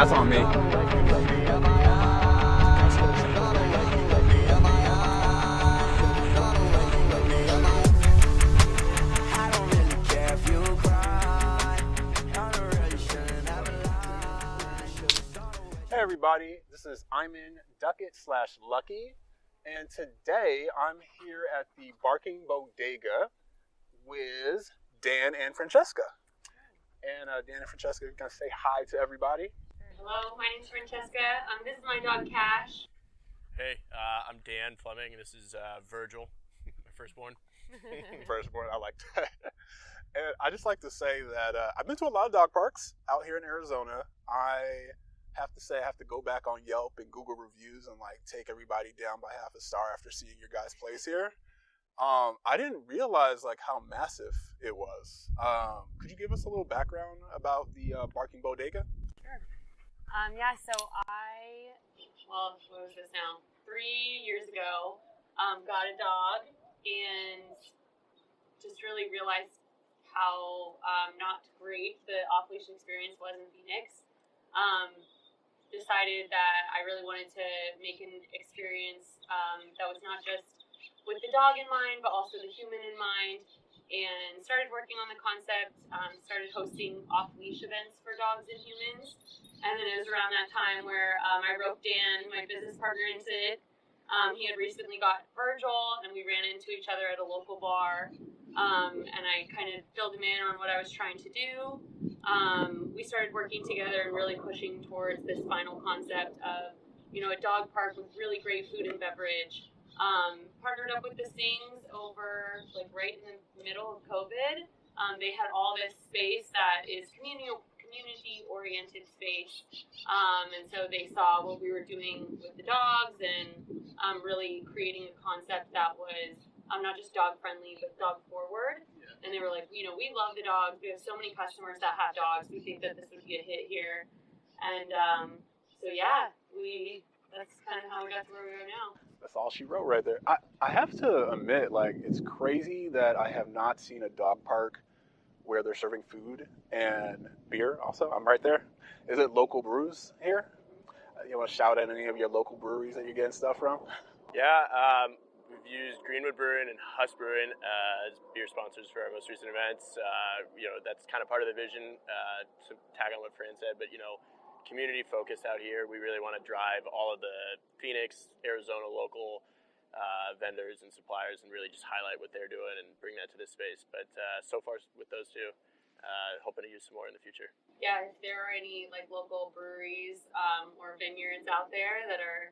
That's on me. Hey everybody, this is Aymen Duckett / Lucky, and today I'm here at the Barking Bodega with Dan and Francesca. And Dan and Francesca, you're gonna say hi to everybody. Hello, my name's Francesca. This is my dog Cash. Hey, I'm Dan Fleming, and this is Virgil, my firstborn. Firstborn, I like that. And I just like to say that I've been to a lot of dog parks out here in Arizona. I have to say I have to go back on Yelp and Google reviews and like take everybody down by half a star after seeing your guys' place here. I didn't realize like how massive it was. Could you give us a little background about the Barking Bodega? Sure. What was this now? 3 years ago, got a dog and just really realized how not great the off-leash experience was in Phoenix. Decided that I really wanted to make an experience that was not just with the dog in mind, but also the human in mind, and started working on the concept, started hosting off-leash events for dogs and humans, and then it was around that time where I roped Dan, my business partner, into it. He had recently got Virgil, and we ran into each other at a local bar, and I kind of filled him in on what I was trying to do. We started working together and really pushing towards this final concept of, a dog park with really great food and beverage. Partnered up with the Singhs over right in the middle of COVID. They had all this space that is community-oriented space, and so they saw what we were doing with the dogs and really creating a concept that was not just dog-friendly but dog-forward. And they were like, we love the dogs. We have so many customers that have dogs. We think that this would be a hit here. And that's kind of how we got to where we are now. That's all she wrote right there. I have to admit, it's crazy that I have not seen a dog park where they're serving food and beer also. I'm right there. Is it local brews here? You want to shout at any of your local breweries that you're getting stuff from? Yeah, we've used Greenwood Brewing and Huss Brewing as beer sponsors for our most recent events. That's kind of part of the vision, to tag on what Fran said, but community focused out here. We really want to drive all of the Phoenix, Arizona local vendors and suppliers and really just highlight what they're doing and bring that to this space. But so far with those two, hoping to use some more in the future. Yeah, if there are any local breweries or vineyards out there that are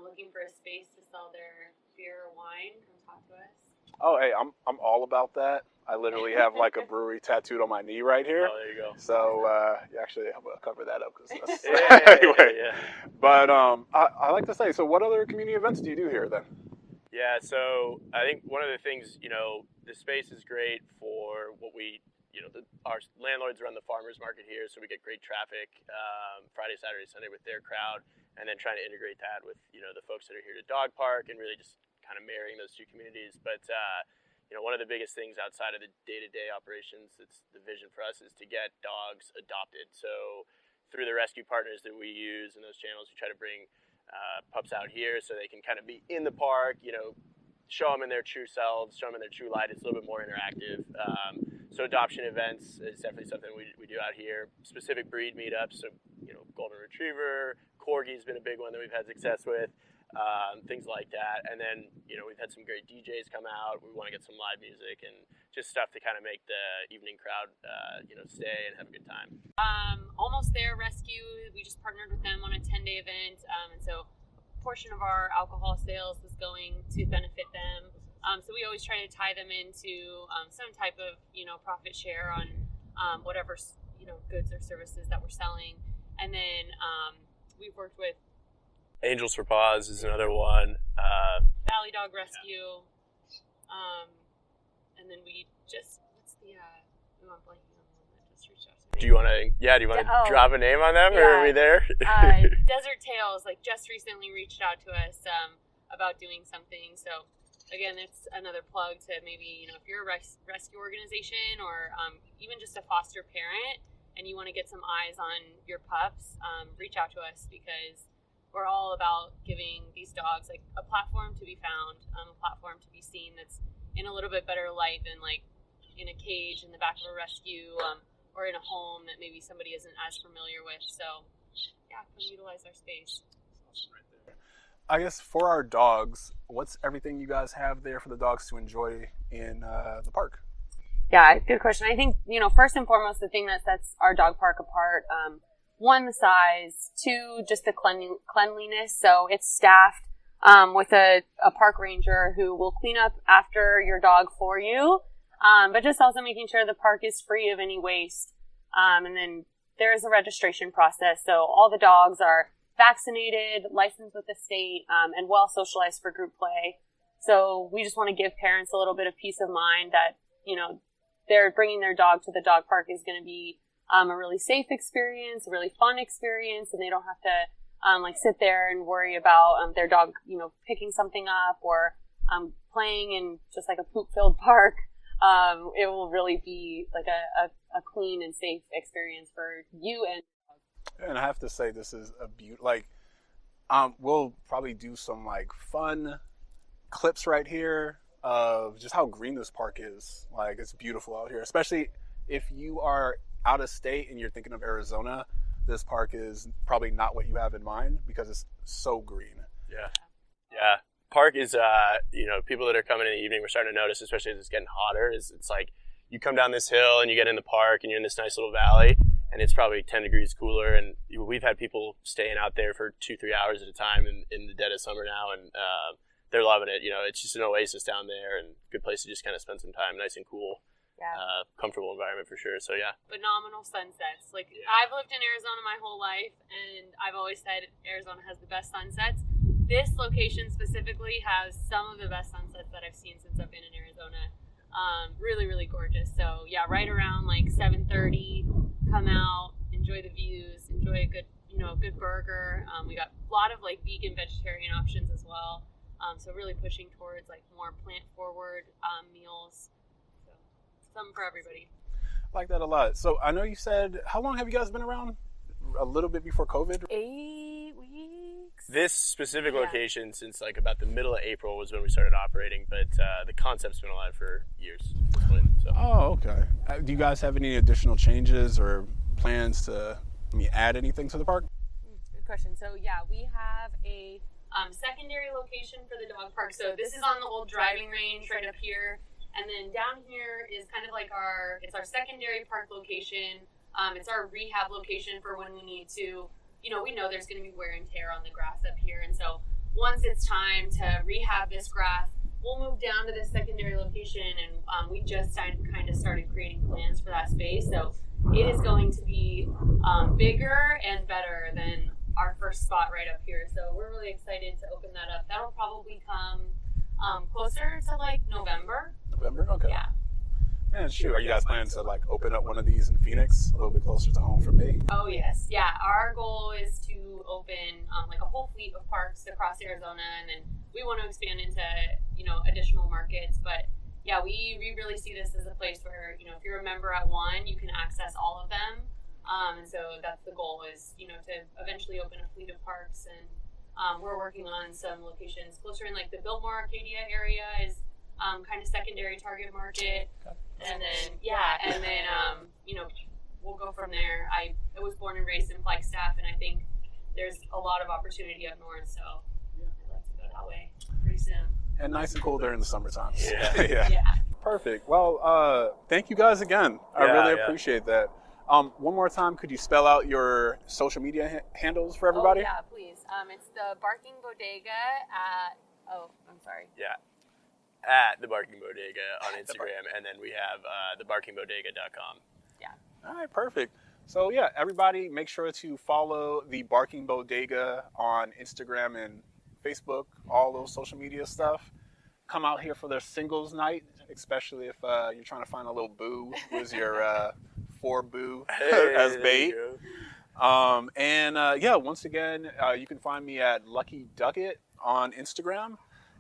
looking for a space to sell their beer or wine, come talk to us. Oh, hey, I'm all about that. I literally have a brewery tattooed on my knee right here. Oh, there you go. So actually, I'm gonna cover that up because anyway. Yeah. But I like to say, so what other community events do you do here then? Yeah, so I think one of the things, the space is great for what we, our landlords run the farmers market here, so we get great traffic Friday, Saturday, Sunday with their crowd, and then trying to integrate that with, the folks that are here to dog park and really just kind of marrying those two communities. But, one of the biggest things outside of the day-to-day operations, it's the vision for us, is to get dogs adopted. So through the rescue partners that we use in those channels, we try to bring pups out here so they can kind of be in the park, show them in their true selves, show them in their true light. It's a little bit more interactive. So adoption events is definitely something we do out here. Specific breed meetups, so golden retriever, corgi's been a big one that we've had success with. Things like that. And then, we've had some great DJs come out. We want to get some live music and just stuff to kind of make the evening crowd, stay and have a good time. Almost There Rescue, we just partnered with them on a 10-day event. And so a portion of our alcohol sales was going to benefit them. So we always try to tie them into some type of, profit share on whatever, goods or services that we're selling. And then we've worked with Angels for Paws is another one. Valley Dog Rescue. And then we just, I'm blanking on the one that just reached out to me. Do you want to drop a name on them, or are we there? Desert Tales, just recently reached out to us about doing something. So again, it's another plug to maybe, if you're a rescue organization or even just a foster parent and you want to get some eyes on your pups, reach out to us, because we're all about giving these dogs like a platform to be found, a platform to be seen that's in a little bit better light than like in a cage in the back of a rescue, or in a home that maybe somebody isn't as familiar with. So yeah, come utilize our space. I guess for our dogs, what's everything you guys have there for the dogs to enjoy in the park? Yeah, good question. I think, first and foremost, the thing that sets our dog park apart, one, the size, two, just the cleanliness. So it's staffed with a park ranger who will clean up after your dog for you, but just also making sure the park is free of any waste. And then there is a registration process. So all the dogs are vaccinated, licensed with the state, and well socialized for group play. So we just want to give parents a little bit of peace of mind that, they're bringing their dog to the dog park is going to be a really safe experience, a really fun experience, and they don't have to sit there and worry about their dog, picking something up or playing in just like a poop-filled park. It will really be like a clean and safe experience for you and your dog. And I have to say, this is a beauty. Like, we'll probably do some like fun clips right here of just how green this park is. Like, it's beautiful out here, especially if you are out of state and you're thinking of Arizona. This park is probably not what you have in mind because it's so green. Yeah. Park is, people that are coming in the evening, we're starting to notice, especially as it's getting hotter, it's like you come down this hill and you get in the park and you're in this nice little valley and it's probably 10 degrees cooler. And we've had people staying out there for 2-3 hours at a time in the dead of summer now. And they're loving it. It's just an oasis down there and good place to just kind of spend some time, nice and cool. Yeah. Comfortable environment for sure. So yeah. Phenomenal sunsets. Like, I've lived in Arizona my whole life, and I've always said Arizona has the best sunsets. This location specifically has some of the best sunsets that I've seen since I've been in Arizona. Really, really gorgeous. So yeah, right around like 7:30, come out, enjoy the views, enjoy a good burger. We got a lot of like vegan, vegetarian options as well. So really pushing towards like more plant forward meals. Something for everybody. I like that a lot. So I know you said, how long have you guys been around? A little bit before COVID? 8 weeks. This specific location, since like about the middle of April was when we started operating, but the concept's been alive for years. So. Oh, okay. Do you guys have any additional changes or plans to add anything to the park? Good question. So yeah, we have a secondary location for the dog park. So this is on the old driving range right up here. And then down here is kind of like our secondary park location. It's our rehab location for when we need to, we know there's going to be wear and tear on the grass up here. And so once it's time to rehab this grass, we'll move down to this secondary location. And we just kind of started creating plans for that space. So it is going to be bigger and better than our first spot right up here. So we're really excited to open that up. That'll probably come closer to like November. Okay. Yeah. Man, shoot. Are you guys planning to like open up one of these in Phoenix, a little bit closer to home for me? Oh yes. Yeah. Our goal is to open like a whole fleet of parks across Arizona, and then we want to expand into additional markets. But yeah, we really see this as a place where if you're a member at one, you can access all of them. And so that's the goal is to eventually open a fleet of parks, and we're working on some locations closer in like the Biltmore Arcadia area is kind of secondary target market. And then we'll go from there. I was born and raised in Flagstaff, and I think there's a lot of opportunity up north, so I'd like to go that way pretty soon. And nice and cool during the summertime. Yeah. Perfect. Well, thank you guys again. I really appreciate that. One more time, could you spell out your social media handles for everybody? Oh, yeah, please. It's the Barking Bodega at, at the Barking Bodega on Instagram, and then we have thebarkingbodega.com. Yeah. All right, perfect. So yeah, everybody make sure to follow the Barking Bodega on Instagram and Facebook, all those social media stuff. Come out here for their singles night, especially if you're trying to find a little boo who's your for boo as bait. Once again, you can find me at Lucky Duckett on Instagram.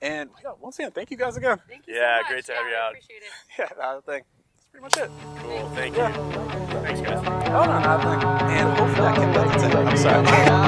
And once again, thank you guys again. Thank you so much. Great to have you out. I appreciate it. I think that's pretty much it. Cool, thank you. Thanks, guys. Oh, no, nothing. And hopefully I can build it. I'm sorry.